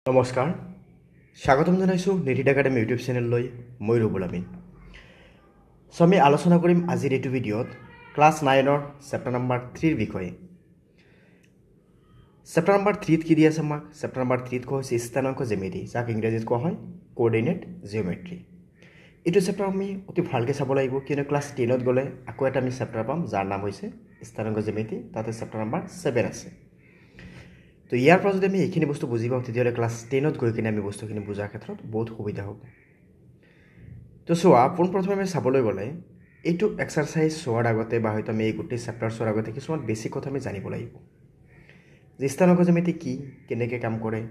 নমস্কাৰ স্বাগতম জনাইছোঁ নিধিত একাডেমি ইউটিউব চেনেললৈ মই ৰবুল আমিন আমি আলোচনা কৰিম আজিৰ এইটো ভিডিঅ'ত ক্লাছ 9ৰ চেপ্টাৰ নম্বৰ 3ৰ বিষয়ে চেপ্টাৰ নম্বৰ 3ত কি দি আছে আমাক চেপ্টাৰ নম্বৰ 3ত কোৱা হৈছে স্থানাংক জ্যামিতি যাক ইংৰাজীত কোৱা হয় কোঅৰ্ডিনেট জিঅ'মেট্ৰি এইটো চেপ্টাৰ আমি অতি ভালকৈ চাব লাগিব কিয়নো ক্লাছ 10ত গ'লে আকৌ এটা আমি চেপ্টাৰ পাম যাৰ নাম হৈছে স্থানাংক জ্যামিতি তাতে চেপ্টাৰ নম্বৰ 7 আছে তো ইয়াৰ পৰা যদি আমি এইখিনি বস্তু বুজি পাওঁ তেতিয়াহ'লে ক্লাছ 10ত গৈ কিনে আমি বস্তুখিনি বুজাৰ ক্ষেত্ৰত বহুত সুবিধা হ'ব তো চোৱা পোনপ্ৰথমে আমি চাবলৈ গ'লে এইটো এক্সাৰচাইজ চোৱাৰ আগতে বা হয়তো আমি এই গোটেই চেপ্টাৰ চোৱাৰ আগতে কিছুমান বেছিক কথা আমি জানিব লাগিব যে স্থানাংক জ্যামিতি কি কেনেকৈ কাম কৰে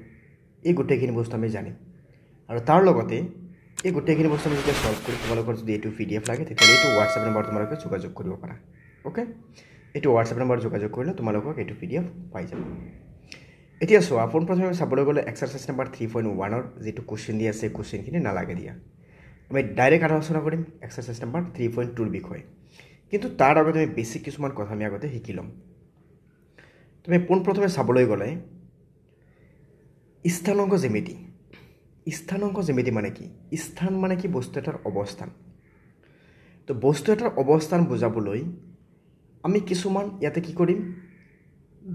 এই গোটেইখিনি বস্তু আমি জানিম আৰু তাৰ লগতে এই গোটেইখিনি বস্তু আমি যেতিয়া সলভ কৰি তোমালোকৰ যদি এইটো PDF লাগে তেতিয়াহ'লে এইটো হোৱাটছআপ নম্বৰ তোমালোকে যোগাযোগ কৰিব পাৰা ওকে এইটো হোৱাটছআপ নম্বৰ যোগাযোগ কৰিলে তোমালোকক এইটো PDF পাই যাব এতিয়া চোৱা পোনপ্ৰথমে চাবলৈ গ'লে এক্সাৰচাইজ নম্বৰ 3.1ৰ যিটো কুৱেশ্যন দি আছে কুৱেশ্যনখিনি নালাগে দিয়া আমি ডাইৰেক্ট আলোচনা কৰিম এক্সাৰচাইজ নম্বৰ 3.2ৰ বিষয়ে কিন্তু তাৰ আগতে আমি বেছিক কিছুমান কথা আমি আগতে শিকি ল'ম তুমি পোনপ্ৰথমে চাবলৈ গ'লে স্থানাংক জ্যামিতি মানে কি স্থান মানে কি বস্তু এটাৰ অৱস্থান তো বস্তু এটাৰ অৱস্থান বুজাবলৈ আমি কিছুমান ইয়াতে কি কৰিম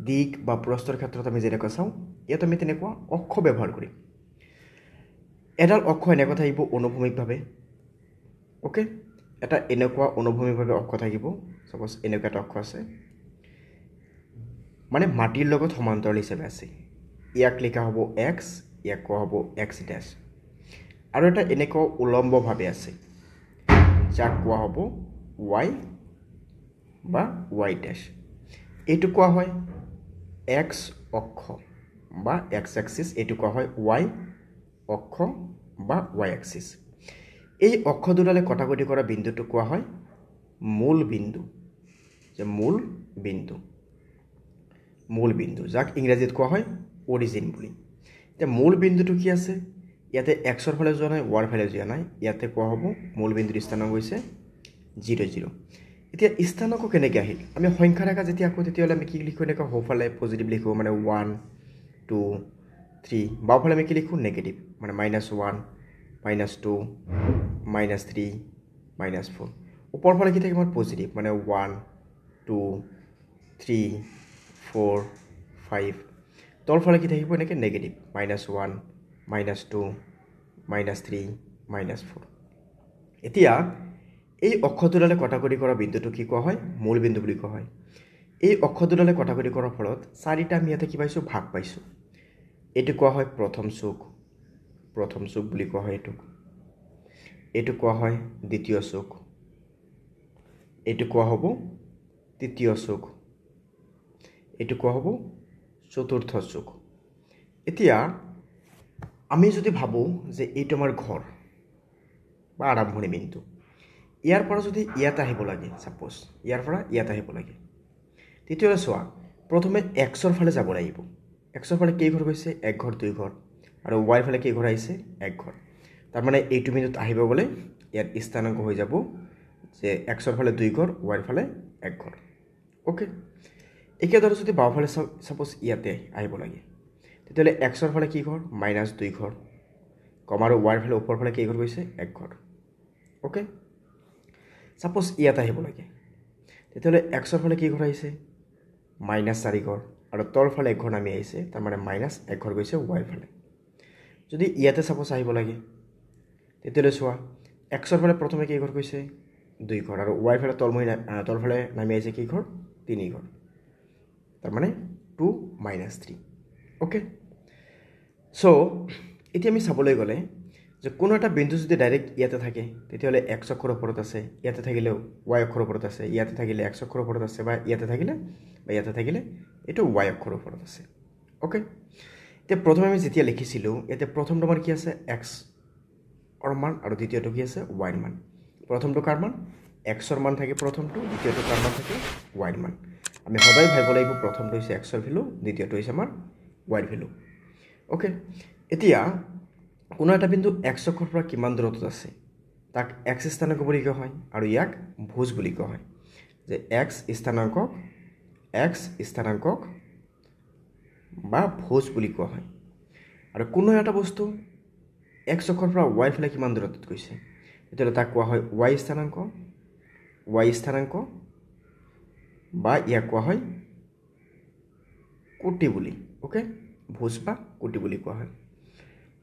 দিক বা প্ৰস্থৰ ক্ষেত্ৰত আমি যেনেকৈ চাওঁ ইয়াত আমি তেনেকুৱা অক্ষ ব্যৱহাৰ কৰিম এডাল অক্ষ এনেকুৱা থাকিব অনুভূমিকভাৱে ওকে এটা এনেকুৱা অনুভূমিকভাৱে অক্ষ থাকিব সাপোজ এনেকুৱা এটা অক্ষ আছে মানে মাটিৰ লগত সমান্তৰাল হিচাপে আছে ইয়াক লিখা হ'ব x ইয়াক কোৱা হ'ব x ড্যাশ আৰু এটা এনেকুৱা উলম্বভাৱে আছে যাক কোৱা হ'ব y বা y ড্যাশ এইটো কোৱা হয় x অক্ষ বা x axis এইটো কোৱা হয় y অক্ষ বা y axis এই অক্ষ দুডালে কটাকটি কৰা বিন্দুটো কোৱা হয় মূল বিন্দু যাক ইংৰাজীত কোৱা হয় অৰিজিন বুলি এতিয়া মূল বিন্দুটো কি আছে ইয়াতে x ৰ ফালে যোৱা নাই y ৰ ফালে যোৱা নাই ইয়াতে কোৱা হ'ব মূল বিন্দুৰ স্থানাংক হৈছে 0 0 এতিয়া স্থানাংক কেনেকৈ আহিল আমি সংখ্যা ৰেখা যেতিয়া আকো তেতিয়াহ'লে আমি কি লিখো এনেকৈ সোঁফালে পজিটিভ লিখো মানে 1 2 3 বাওঁফালে আমি কি লিখো নেগেটিভ মানে -1 -2 -3 -4 ওপৰ ফালে কি থাকে আমাৰ পজিটিভ মানে 1 2 3 4 5 তল ফালে কি থাকিব এনেকৈ নেগেটিভ -1 -2 -3 -4 এতিয়া এই অক্ষ দুডালে কটাকটি কৰা বিন্দুটো কি কোৱা হয় মূল বিন্দু বুলি কোৱা হয় এই অক্ষ দুডালে কটাকটি কৰাৰ ফলত চাৰিটা আমি ইয়াতে কি পাইছোঁ ভাগ পাইছোঁ এইটো কোৱা হয় প্ৰথম চুক বুলি কোৱা হয় এইটো কোৱা হয় দ্বিতীয় চুক এইটো কোৱা হ'ব তৃতীয় চুক এইটো কোৱা হ'ব চতুৰ্থ চুক এতিয়া আমি যদি ভাবোঁ যে এইটো আমাৰ ঘৰ বা আৰম্ভণি বিন্দু ইয়াৰ পৰা যদি ইয়াত আহিব লাগে সাপোজ ইয়াৰ পৰা ইয়াত আহিব লাগে তেতিয়াহ'লে চোৱা প্ৰথমে x ৰ ফালে যাব লাগিব x ৰ ফালে কেই ঘৰ গৈছে এক ঘৰ দুই ঘৰ আৰু y ৰ ফালে কেই ঘৰ আহিছে এক ঘৰ তাৰ মানে এইটো বিন্দুত আহিব গ'লে ইয়াত স্থানাংক হৈ যাব যে x ৰ ফালে দুই ঘৰ y ৰ ফালে এক ঘৰ ওকে একেদৰে যদি বাওঁফালে সাপোজ ইয়াতে আহিব লাগে তেতিয়াহ'লে x ৰ ফালে কি ঘৰ -2 ঘৰ কম আৰু y ৰ ফালে ওপৰ ফালে কেই ঘৰ গৈছে এক ঘৰ ওকে সাপোজ ইয়াত আহিব লাগে তেতিয়াহ'লে x ৰ ফালে কি ঘৰ আহিছে -4 ঘৰ আৰু তল ফালে এক ঘৰ নামি আহিছে তাৰ মানে -1 ঘৰ গৈছে y ৰ ফালে যদি ইয়াতে সাপোজ আহিব লাগে তেতিয়াহ'লে চোৱা x ৰ ফালে প্ৰথমে কেই ঘৰ গৈছে 2 ঘৰ আৰু y ৰ ফালে তল ফালে নামি আহিছে কি ঘৰ 3 ঘৰ তাৰ মানে 2 -3 ওকে সো এতিয়া আমি চাবলৈ গ'লে যে কোনো এটা বিন্দু যদি ডাইৰেক্ট ইয়াতে থাকে তেতিয়াহ'লে x অক্ষৰ ওপৰত আছে ইয়াতে থাকিলে y অক্ষৰ ওপৰত আছে ইয়াতে থাকিলে x অক্ষৰ ওপৰত আছে বা ইয়াতে থাকিলে এইটো y অক্ষৰ ওপৰত আছে ওকে এতিয়া প্ৰথমে আমি যেতিয়া লিখিছিলোঁ ইয়াতে প্ৰথম নম্বৰ কি আছে x ৰ মান আৰু দ্বিতীয়টো কি আছে y ৰ মান প্ৰথমটো কাৰ মান x ৰ মান থাকে প্ৰথমটো দ্বিতীয়টো কাৰ মান থাকে y ৰ মান আমি সদায় ভাবিব লাগিব প্ৰথমটো হৈছে x ৰ ভ্যালু দ্বিতীয়টো হৈছে আমাৰ y ৰ ভ্যালু ওকে এতিয়া কোনো এটা বিন্দু x অক্ষৰ পৰা কিমান দূৰত্বত আছে তাক x স্থানাংক বুলি কোৱা হয় আৰু ইয়াক ভুজ বুলি কোৱা হয় যে x স্থানাংকক বা ভুজ বুলি কোৱা হয় আৰু কোনো এটা বস্তু x অক্ষৰ পৰা y ফালে কিমান দূৰত্বত গৈছে তেতিয়াহ'লে তাক কোৱা হয় y স্থানাংক বা ইয়াক কোৱা হয় কোটি বুলি ওকে ভুজ বা কোটি বুলি কোৱা হয়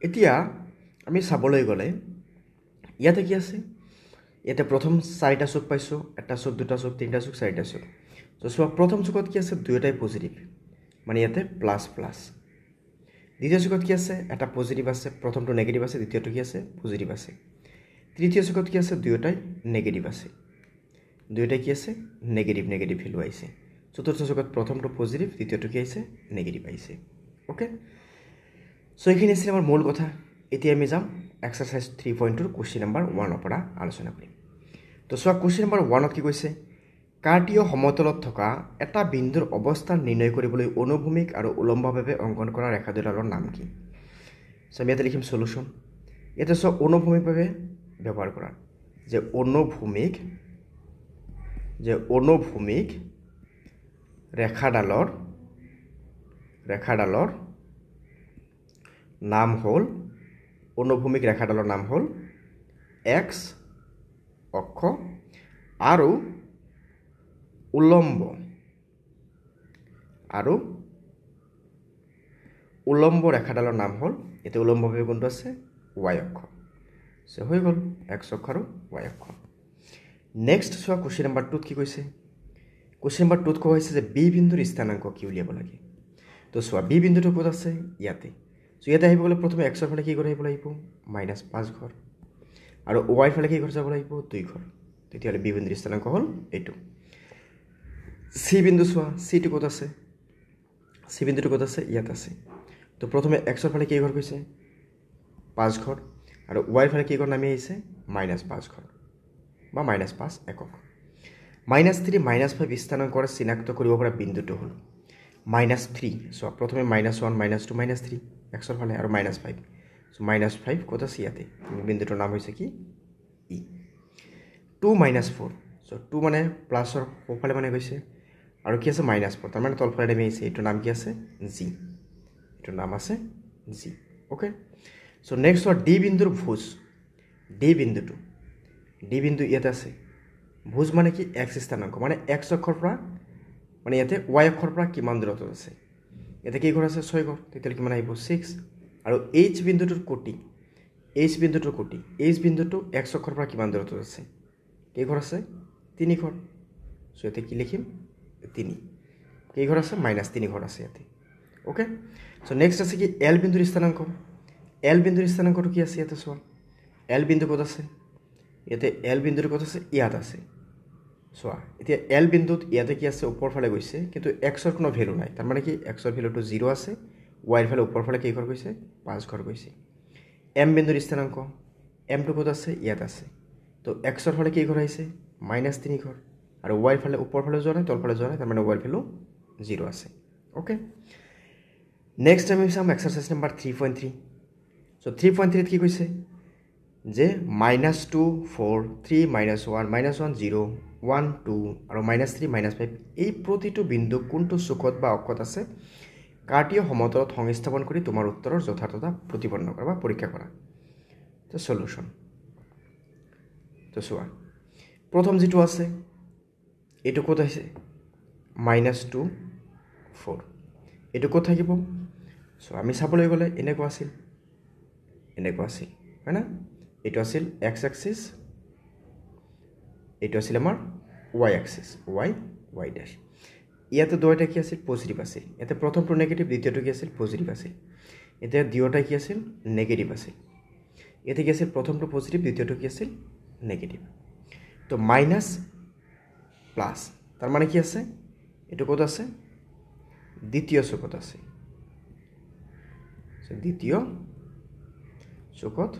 এতিয়া আমি চাবলৈ গ'লে ইয়াতে কি আছে ইয়াতে প্ৰথম চাৰিটা চুক পাইছোঁ এটা চুক দুটা চুক তিনিটা চুক চাৰিটা চুক তো চোৱা প্ৰথম চুকত কি আছে দুয়োটাই পজিটিভ মানে ইয়াতে প্লাছ প্লাছ দ্বিতীয় চুকত কি আছে এটা পজিটিভ আছে প্ৰথমটো নেগেটিভ আছে দ্বিতীয়টো কি আছে পজিটিভ আছে তৃতীয় চুকত কি আছে দুয়োটাই নেগেটিভ আছে দুয়োটাই কি আছে নেগেটিভ ভ্যালু আহিছে চতুৰ্থ চুকত প্ৰথমটো পজিটিভ দ্বিতীয়টো কি আহিছে নেগেটিভ আহিছে ওকে সো এইখিনি আছিল আমাৰ মূল কথা এতিয়া আমি যাম এক্সাৰসাইজ 3.2 কোৱেশ্চন নম্বৰ 1 পৰা আলোচনা কৰিম তো চোৱা কোৱেশ্চন নম্বৰ 1ত কি কৈছে কাৰ্টীয় সমতলত থকা এটা বিন্দুৰ অৱস্থান নিৰ্ণয় কৰিবলৈ অনুভূমিক আৰু উলম্বভাৱে অংকন কৰা ৰেখা দুডালৰ নাম কি সো আমি ইয়াতে লিখিম সলিউশন এটা সব অনুভূমিকভাৱে ব্যৱহাৰ কৰা যে অনুভূমিক ৰেখাডালৰ নাম হ'ল x অক্ষ আৰু উলম্ব ৰেখাডালৰ নাম হ'ল এতে উলম্বভাৱে কোনটো আছে y অক্ষ সো হৈ গ'ল x অক্ষ আৰু y অক্ষ নেক্সট চোৱা কোৱেশ্চন নম্বৰ 2 কি কৈছে কোৱেশ্চন নম্বৰ 2 কোৱা হৈছে যে b বিন্দুৰ স্থানাংক কি উলিয়াব লাগে তো চোৱা b বিন্দুটো ক'ত আছে ইয়াতে সো ইয়াতে আহিব গ'লে প্ৰথমে x ৰ ফালে কি কৰি আহিব লাগিব -5 ঘৰ আৰু y ফালে কি কৰি যাব লাগিব 2 ঘৰ তেতিয়াহ'লে b বিন্দুৰ স্থানাংক হ'ল এইটো c বিন্দু চোৱা c টো ক'ত আছে c বিন্দুটো ক'ত আছে ইয়াত আছে তো প্ৰথমে x ৰ ফালে কি ঘৰ গৈছে 5 ঘৰ আৰু y ফালে কি ঘৰ নামি আহিছে -5 ঘৰ বা -5 একক -3 -5 স্থানাংকৰ চিনাক্ত কৰিব পৰা বিন্দুটো হ'ল -3 সো প্ৰথমে -1 -2 -3 x ৰ ফালে আৰু -5 সো -5 ক'ত আছে ইয়াতে বিন্দুটোৰ নাম হৈছে কি e 2 -4 সো 2 মানে প্লাছৰ সোঁফালে মানে গৈছে আৰু কি আছে -4 তাৰ মানে তলফালে নামি আহিছে এইটো নাম কি আছে g এইটো নাম আছে g ওকে সো নেক্সট হ'ল d বিন্দুৰ ভুজ d বিন্দু ইয়াতে আছে ভুজ মানে কি x স্থানাংক মানে x অক্ষৰ পৰা মানে ইয়াতে y অক্ষৰ পৰা কিমান দূৰত্বত আছে ইয়াতে কি ঘৰ আছে 6 ঘৰ তেতিয়ালে কিমান আহিব 6 আৰু h বিন্দুটোৰ কোটি h বিন্দুটো x অক্ষৰ পৰা কিমান দূৰত্বত আছে কি ঘৰ আছে 3 ঘৰ সো ইয়াতে কি লিখিম 3 কি ঘৰ আছে -3 ঘৰ আছে ইয়াতে ওকে সো নেক্সট আছে কি l বিন্দুৰ স্থানাংকটো কি আছে ইয়াতে চোৱা l বিন্দু ক'ত আছে ইয়াতে l বিন্দুটো ক'ত আছে ইয়াত আছে চোৱা এতিয়া l বিন্দুত ইয়াতে কি আছে ওপৰ ফালে গৈছে কিন্তু x ৰ কোনো ভ্যালু নাই তাৰ মানে কি x ৰ ভ্যালুটো 0 আছে y ৰ ফালে ওপৰ ফালে কি ঘৰ গৈছে 5 ঘৰ গৈছে m বিন্দুৰ স্থানাংক m টো ক'ত আছে ইয়াত আছে তো x ৰ ফালে কি ঘৰ আহিছে -3 ঘৰ আৰু y ৰ ফালে ওপৰ ফালে যোৱা নাই তল ফালে যোৱা নাই তাৰ মানে y ৰ ভ্যালু 0 আছে ওকে নেক্সট আমি চাম এক্সাৰসাইজ নম্বৰ 3.3 সো 3.3 ত কি কৈছে যে -2 4 3 -1 -1 0 1 2 আৰু -3 -5 এই প্ৰতিটো বিন্দু কোনটো চুকত বা অক্ষত আছে কাৰ্টীয় সমতলত সংস্থাপন কৰি তোমাৰ উত্তৰৰ যথাৰ্থতা প্ৰতিপন্ন কৰা বা পৰীক্ষা কৰা তো সলিউশন তো চোৱা প্ৰথম যেটো আছে এটো ক'ত আছে -2 4 এটো ক'ত থাকিব সো আমি চাবলৈ গ'লে এনেকুৱা আছিল হয় না এটো আছিল x axis এটো আছিল আমাৰ y axis y dash ইয়াতে দুইটা কি আছিল পজিটিভ আছিল ইয়াতে প্ৰথমটো নেগেটিভ দ্বিতীয়টো কি আছিল পজিটিভ আছিল এটা দুইটা কি আছিল নেগেটিভ আছিল ইয়াতে কি আছিল প্ৰথমটো পজিটিভ দ্বিতীয়টো কি আছিল নেগেটিভ তো মাইনাস প্লাস তাৰ মানে কি আছে এটো ক'ত আছে দ্বিতীয় চুকত আছে দ্বিতীয় চুকত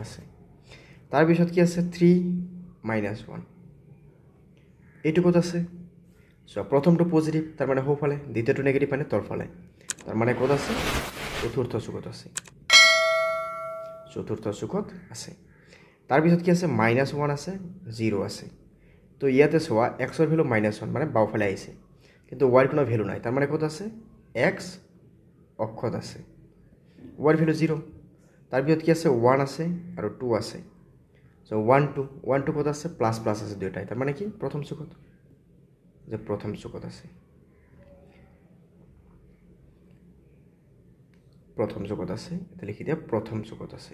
আছে তাৰ পিছত কি আছে 3 -1 এইটো ক'ত আছে সো প্ৰথমটো পজিটিভ তাৰ মানে সোঁফালে দ্বিতীয়টো নেগেটিভ মানে তলফালে তাৰ মানে ক'ত আছে চতুৰ্থ চুকত আছে তাৰ পিছত কি আছে -1 আছে 0 আছে তো ইয়াতে চোৱা x ৰ ভ্যালু -1 মানে বাওফালে আহিছে কিন্তু y ৰ কোনো ভ্যালু নাই তাৰ মানে ক'ত আছে x অক্ষত আছে ৱাইৰ ভেলু 0 তাৰপিছত কি আছে 1 আছে আৰু 2 আছে সো 1 2 ক'ত আছে প্লাস প্লাস আছে দুটাই তাৰ মানে কি প্ৰথম চুকত যে প্ৰথম চুকত আছে এটা লিখি দিয়া প্ৰথম চুকত আছে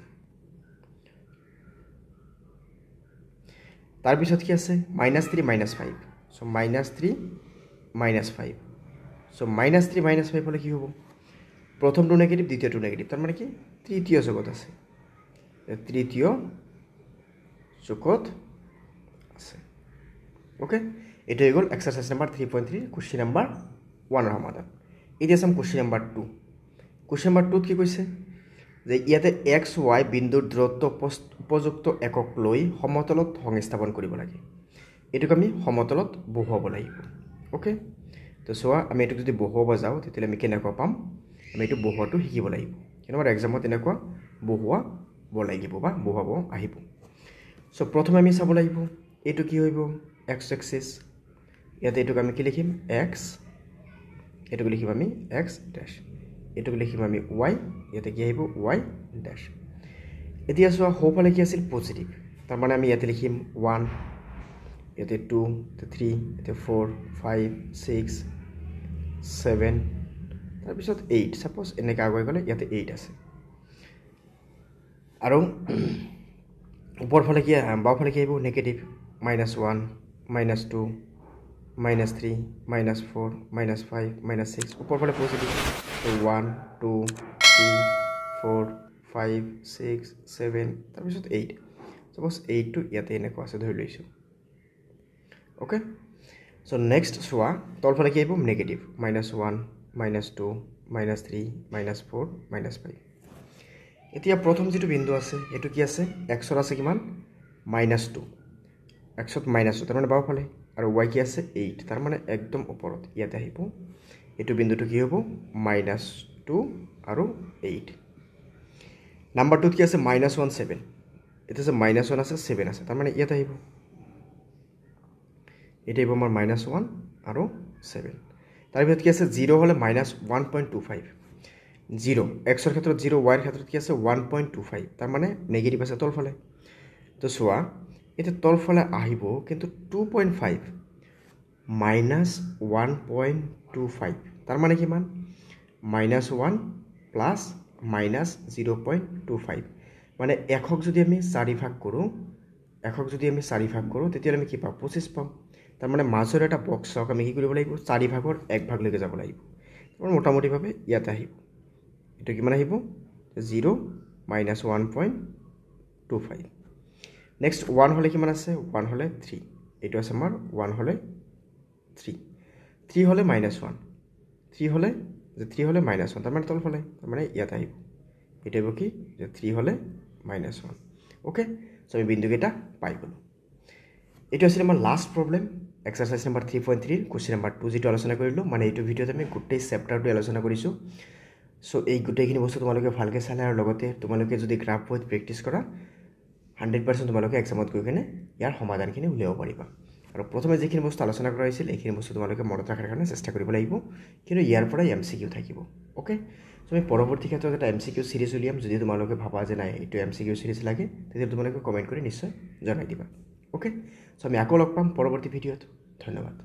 তাৰপিছত কি আছে -3 -5 সো -3 -5 সো -3 -5 হলে কি হ'ব প্ৰথমটো নেগেটিভ দ্বিতীয়টো নেগেটিভ তাৰ মানে কি তৃতীয় চুকত আছে তৃতীয় চুকত আছে ওকে এটা হৈ গ'ল এক্সাৰসাইজ নাম্বাৰ 3.3 কোৱেশ্চন নাম্বাৰ 1 ৰ সমাধান এতিয়া চাম কোৱেশ্চন নাম্বাৰ 2 কোৱেশ্চন নাম্বাৰ 2 কি কৈছে যে ইয়াতে এক্স ওয়াই বিন্দুৰ দূৰত্ব উপযুক্ত একক লৈ সমতলত সংস্থাপন কৰিব লাগে এটুক আমি সমতলত বহুৱাব লাগিব ওকে তো সোয়া আমি এটুক যদি বহুৱাব যাও তেতিয়ালে আমি কেনেকৈ পাম আমি এটু বহুৱাটো শিকিব লাগিব কিন্তু আমাৰ এক্সামত এনেকুৱা বহুৱাব লাগিব বা বহুৱাব আহিব সো প্ৰথমে আমি চাব লাগিব এটু কি হইব x এক্সিস ইয়াতে এটুক আমি কি লিখিম x এটুক লিখিম আমি x ড্যাশ এটুক লিখিম আমি y ইয়াতে কি আহিব y ড্যাশ এতিয়া সোয়া হোফালে কি আছিল পজিটিভ তাৰ মানে আমি ইয়াতে লিখিম 1 ইয়াতে 2 ইয়াতে 3 ইয়াতে 4 5 6 7 তাৰপিছত 8 সাপোজ এনেকা আগৈ গলে ইয়াতে 8 আছে আৰু উপৰ ফালে কি বাও ফালে কি আহিব নেগেটিভ -1 -2 -3 -4 -5 -6 উপৰ ফালে পজিটিভ 1 2 3 4 5 6 7 তাৰপিছত 8 সাপোজ 8 টো ইয়াতে এনেকুৱা আছে ধৰি লৈছো ওকে সো নেক্সট সোয়া তলফালে কি আহিব নেগেটিভ -1 -2 -3 -4 -5 এতিয়া প্ৰথম যেটো বিন্দু আছে এটো কি আছে x ৰ আছে কিমান -2 x ত -2 তাৰ মানে বাও ফালে আৰু y কি আছে 8 তাৰ মানে একদম ওপৰত ইয়াতে আহিব এটো বিন্দুটো কি হ'ব -2 আৰু 8 নাম্বাৰ 2 কি আছে -1 7 এটা আছে -1 আছে 7 আছে তাৰ মানে ইয়াতে আহিব এটা আহিব আমাৰ -1 আৰু 7 তাৰ ভিতৰত কি আছে 0 হলে -1.25 0 x ৰ ক্ষেত্ৰত 0 y ৰ ক্ষেত্ৰত কি আছে 1.25 তাৰ মানে নেগেটিভ আছে তলফালে তো সোয়া এটা তলফালে আহিব কিন্তু 2.5 -1.25 তাৰ মানে কিমান -1 প্লাস -0.25 মানে একক যদি আমি 4 ভাগ কৰো তেতিয়ালে আমি কি পাম 25 পাম তাৰ মানে মাজৰ এটা বক্সক আমি কি কৰিব লাগিব 4 ভাগৰ 1 ভাগ লৈকে যাব লাগিব তাৰ মোটামুটি ভাবে ইয়াতে আহিব এটো কিমান আহিব 0 -1.25 নেক্সট 1 হলে কিমান আছে 1 হলে 3 এটো আছে আমাৰ 1 হলে 3 হলে -1 3 হলে -1 তাৰ মানে তলফালে তাৰ মানে ইয়াতে আহিব এটো হ'ব কি যে 3 হলে -1 ওকে সো আমি বিন্দু কেটা পাই গলো এটো আছিল আমাৰ last problem exercise number 3.3 question number 2 যেটো আলোচনা কৰিলো মানে এইটো ভিডিওত আমি গোটেই চেপ্টাৰটো আলোচনা কৰিছো সো এই গোটেইখিনি বস্তু তোমালোকে ভালকে চালে আৰু লগতে তোমালোকে যদি গ্ৰাফ পইণ্ট প্ৰেক্টিস কৰা 100% তোমালোকে এক্সামত গৈ কেনে ইয়াৰ সমাধানখিনি উলিয়াব পাৰিবা আৰু প্ৰথমে যিখিনি বস্তু আলোচনা কৰা হৈছিল এইখিনি বস্তু তোমালোকে মনত ৰাখাৰ কাৰণে চেষ্টা কৰিব লাগিব কিন্তু ইয়াৰ পৰা এমসিকিউ থাকিব ওকে সো আমি পৰৱৰ্তী ক্ষেত্ৰত এটা এমসিকিউ সিৰিজ উলিয়াম যদি তোমালোকে ভাবা যে নাই এইটো এমসিকিউ সিৰিজ লাগে তেতিয়া তোমালোকে কমেন্ট কৰি নিশ্চয় জনাই দিবা ওকে সো আমি আকৌ লগ পাম পৰৱৰ্তী ভিডিওত ধন্যবাদ